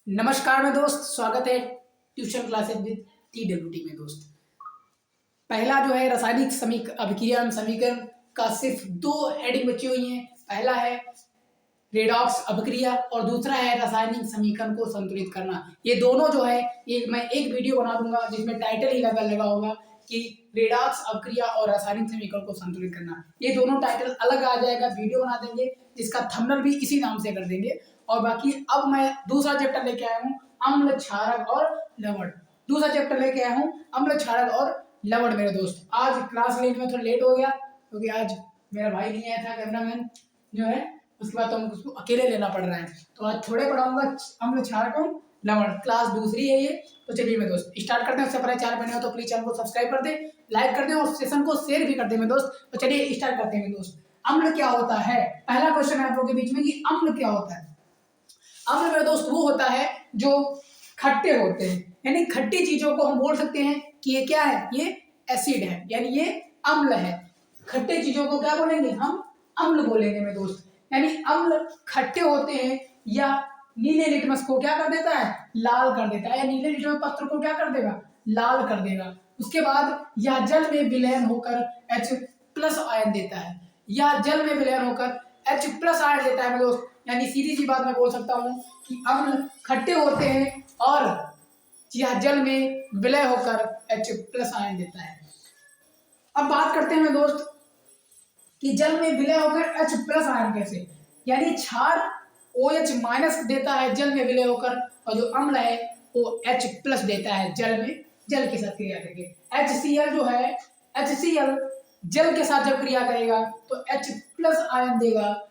नमस्कार में दोस्त, स्वागत है ट्यूशन क्लासेस विद TWT में दोस्त। पहला जो है रासायनिक अभिक्रिया समीकरण का सिर्फ दो हेडिंग बची हुई हैं। पहला है रेडॉक्स अभिक्रिया और दूसरा है रासायनिक समीकरण को संतुलित करना। ये दोनों जो है मैं एक वीडियो बना दूंगा जिसमें टाइटल ही लगा होगा कि रेडॉक्स अभिक्रिया और रासायनिक समीकरण को संतुलित करना। ये दोनों टाइटल अलग आ जाएगा, वीडियो बना देंगे जिसका थंबनेल भी इसी नाम से कर देंगे। और बाकी अब मैं दूसरा चैप्टर लेके आया हूँ, अम्ल क्षारक और लवण। दूसरा चैप्टर लेके आया हूँ, अम्ल क्षारक और लवण। मेरे दोस्त आज क्लास लेने में थोड़ा लेट हो गया क्योंकि आज मेरा भाई नहीं आया था, कैमरामैन जो है, उसके बाद तो हमको उसको अकेले लेना पड़ रहा है। तो आज थोड़े पढ़ाऊंगा अम्ल क्षारक और लवण। क्लास दूसरी है ये। तो चलिए मेरे दोस्त स्टार्ट करते हैं। उससे पहले चैनल बने हो तो प्लीज चैनल को सब्सक्राइब कर दे, लाइक कर दे और सेशन को शेयर भी कर दे मेरे दोस्त। तो चलिए स्टार्ट करते हैं मेरे दोस्त। अम्ल क्या होता है? पहला क्वेश्चन है आप लोगों के बीच में कि अम्ल क्या होता है। अम्ल मेरे दोस्त वो होता है जो खट्टे होते हैं, यानी खट्टी चीजों को हम बोल सकते हैं कि ये क्या है, ये एसिड है, यानी ये अम्ल है। खट्टे चीजों को क्या बोलेंगे हम? अम्ल बोलेंगे मेरे दोस्त। यानी अम्ल खट्टे होते हैं या नीले लिटमस को क्या कर देता है? लाल कर देता है, या नीले लिटमस पत्र को क्या कर देगा? लाल कर देगा। उसके बाद यह जल में विलयन होकर H+ आयन देता है, या जल में विलयन होकर H+ आयन देता है मेरे दोस्त। यानी सीधी सी बात मैं बोल सकता हूँ कि अम्ल खट्टे होते हैं और यह जल में विलय होकर H+ आयन देता है। अब बात करते हैं मेरे दोस्त कि जल में विलय होकर H+ आयन कैसे, यानी क्षार OH- देता है जल में विलय होकर, और जो अम्ल है वो H+ देता है जल के साथ क्रिया करके। HCl जो है, HCl जल के साथ जब क्रिया करेगा तो H+ आयन देगा।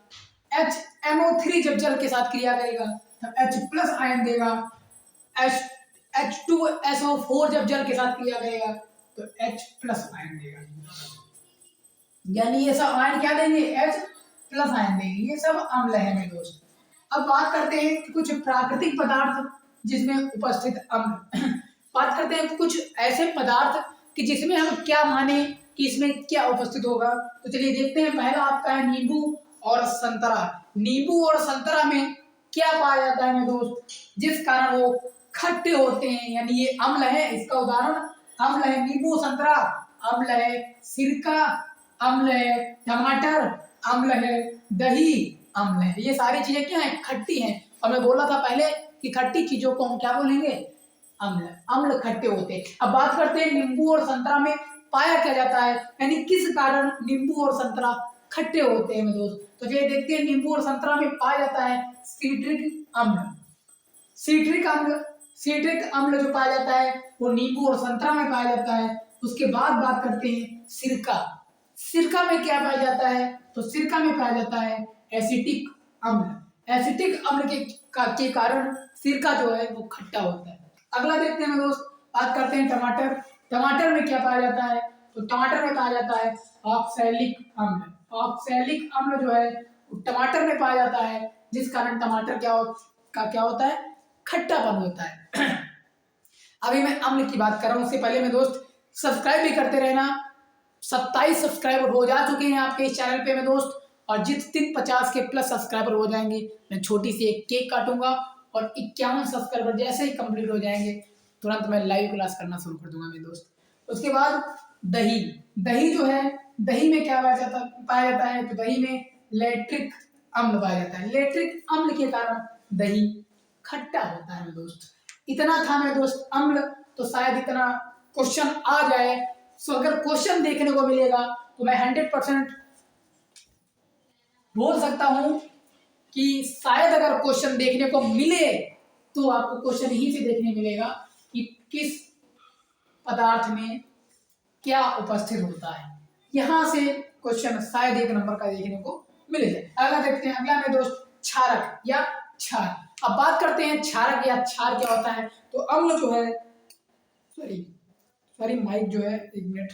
HNO3 जब जल के साथ क्रिया करेगा तब H+ आयन देगा। H2SO4 जब जल के साथ क्रिया करेगा तो H+ आयन देगा। यानी ये सब आयन क्या देंगे? H+ आयन देंगे। ये सब अम्ल है मेरे दोस्त। अब बात करते हैं कि कुछ प्राकृतिक पदार्थ जिसमें उपस्थित अम्ल। बात करते हैं कुछ ऐसे पदार्थ कि जिसमें हम क्या माने कि इसमें क्या उपस्थित होगा। तो चलिए देखते हैं। पहला आपका है नींबू और संतरा। नींबू और संतरा में क्या पाया जाता है मेरे दोस्त, जिस कारण वो खट्टे होते हैं, यानी ये अम्ल है। इसका उदाहरण अम्ल है नींबू संतरा, अम्ल है सिरका, अम्ल है टमाटर, अम्ल है दही, अम्ल है। ये सारी चीजें क्या है? खट्टी हैं। और मैं बोला था पहले कि खट्टी चीजों को हम क्या बोलेंगे? अम्ल। अम्ल खट्टे होते हैं। अब बात करते हैं नींबू और संतरा में पाया क्या जाता है, यानी किस कारण नींबू और संतरा खट्टे होते हैं मेरे दोस्त। तो ये देखते हैं, नींबू और संतरा में पाया जाता है सिट्रिक अम्ल। सिट्रिक अम्ल जो पाया जाता है वो नींबू और संतरा में पाया जाता है। उसके बाद बात करते हैं सिरका। सिरका में क्या पाया जाता है? तो सिरका में पाया जाता है एसिटिक अम्ल। एसिटिक अम्ल के कारण सिरका जो है वो खट्टा होता है। अगला देखते हैं दोस्त, बात करते हैं टमाटर। टमाटर में क्या पाया जाता है? तो टमाटर में पाया जाता है ऑक्सैलिक अम्ल। ऑक्सैलिक अम्ल जो है वो टमाटर में पाया जाता है, जिस कारण टमाटर क्या होता है? खट्टापन होता है। अभी मैं अम्ल की बात कर रहा हूँ, उससे पहले मैं दोस्त सब्सक्राइब भी करते रहना। 27 सब्सक्राइबर हो जा चुके हैं आपके इस चैनल पे में दोस्त, और जिस दिन 50 के प्लस सब्सक्राइबर हो जाएंगे मैं छोटी सी एक केक काटूंगा, और 51 सब्सक्राइबर जैसे ही कंप्लीट हो जाएंगे तुरंत मैं लाइव क्लास करना शुरू कर दूंगा मेरे दोस्त। उसके बाद दही। दही जो है, दही में क्या पाया जाता है? तो दही में लैक्टिक अम्ल पाया जाता है। लैक्टिक अम्ल के कारण दही खट्टा होता है मेरे दोस्त। इतना था मेरे दोस्त अम्ल। तो शायद इतना क्वेश्चन आ जाए, सो अगर क्वेश्चन देखने को मिलेगा तो मैं 100% बोल सकता हूं कि शायद अगर क्वेश्चन देखने को मिले तो आपको क्वेश्चन यहीं से देखने मिलेगा कि किस पदार्थ में क्या उपस्थित होता है। यहां से क्वेश्चन शायद 1 नंबर का देखने को मिल जाए। अगला देखते हैं। अगला मेरे दोस्त क्षारक या क्षार। अब बात करते हैं क्षारक या क्षार क्या होता है। तो अम्ल जो है, सॉरी माइक जो है, 1 मिनट।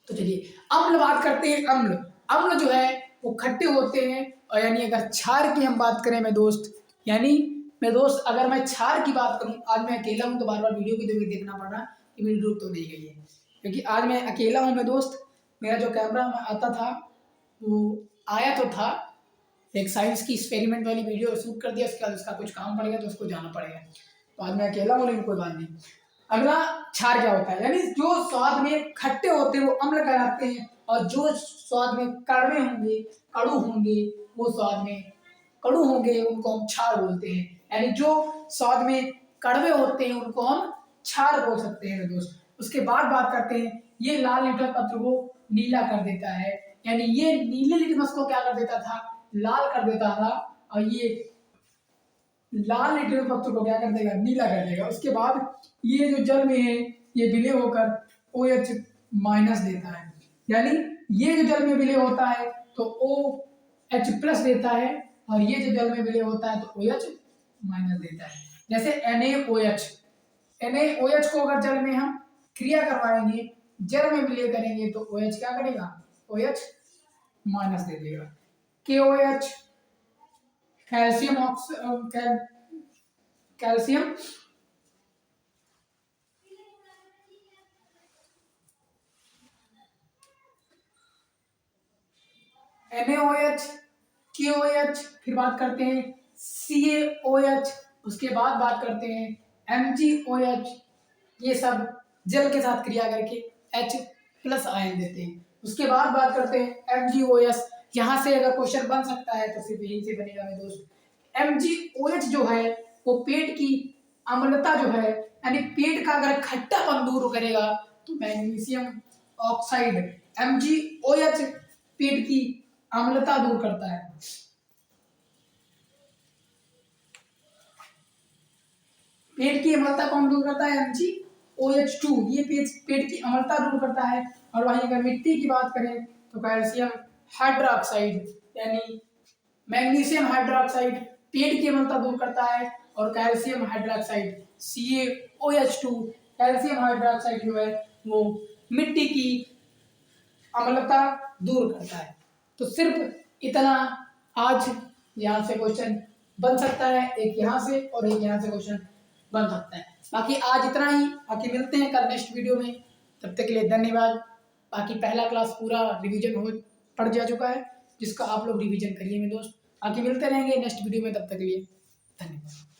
तो चलिए अम्ल बात करते हैं। अम्ल अम्ल जो है वो खट्टे होते हैं। और यानी अगर क्षार की हम बात करें मैं दोस्त, यानी मैं दोस्त अगर मैं क्षार की बात करूं, आज मैं अकेला हूं तो बार बार वीडियो की देखना पड़ रहा है कि मेरी डूब तो नहीं गई है, क्योंकि आज मैं अकेला हूं मैं दोस्त। मेरा जो कैमरा आता था वो आया तो था, एक साइंस की एक्सपेरिमेंट वाली वीडियो शूट कर दिया, उसके बाद उसका कुछ काम पड़ गया तो उसको जाना पड़ेगा। तो आज मैं अकेला हूँ, लेकिन कोई बात नहीं। अगला क्षार क्या होता है, यानी जो स्वाद में खट्टे होते हैं वो अम्ल कहलाते हैं, और जो स्वाद में कड़वे होंगे, कड़ू होंगे, वो स्वाद में कड़ू होंगे, उनको हम क्षार बोलते हैं। यानी जो स्वाद में कड़वे होते हैं उनको हम क्षार बोल सकते हैं दोस्त। उसके बाद बात करते हैं, ये लाल लिटमस पत्र को नीला कर देता है, यानी ये नीले लिटमस को क्या कर देता था, लाल कर देता था, और ये लाल लिटमस पत्र को क्या कर देगा, नीला कर देगा। उसके बाद ये जो जल में है ये विलय होकर OH माइनस देता है, यानी ये जो जल में विलय होता है तो OH प्लस देता है, और ये जो जल में विलय होता है तो OH माइनस देता है। जैसे NaOH को अगर जल में हम क्रिया करवाएंगे, जल में विलय करेंगे तो OH क्या करेगा, OH माइनस दे देगा। KOH calcium calcium NaOH KOH, फिर बात करते हैं CaOH, उसके बाद बात करते हैं MgOH। ये सब जल के साथ क्रिया करके H प्लस आयन देते हैं। उसके बाद बात करते हैं MgOS। यहाँ से अगर क्वेश्चन बन सकता है तो सिर्फ यहीं से बनेगा मेरे दोस्त। MgOH जो है वो पेट की अम्लता जो है, यानी पेट का अगर खट्टापन दूर करेगा, तो मैग्नीशियम ऑक्साइड MgOH पेट की अम्लता दूर करता है। पेट की अम्लता कौन दूर करता है, MgOH2, ये पेट की अम्लता दूर करता है। और वहीं अगर मिट्टी की बात करें तो कैल्शियम हाइड्रोक्साइड, यानी मैग्नीशियम हाइड्रोक्साइड पेट की अम्लता दूर करता है, और calcium hydroxide CaOH2, calcium hydroxide जो है वो मिट्टी की अम्लता दूर करता है। तो सिर्फ इतना आज यहाँ से क्वेश्चन बन सकता है, एक यहाँ से और एक यहाँ से क्वेश्चन बन सकता है। बाकी आज इतना ही, बाकी मिलते हैं कल नेक्स्ट वीडियो में। तब तक के लिए धन्यवाद। बाकी पहला क्लास पूरा रिवीजन हो पड़ जा चुका है, जिसका आप लोग रिवीजन करिए मेरे दोस्त। बाकी मिलते रहेंगे नेक्स्ट वीडियो में, तब तक के लिए धन्यवाद।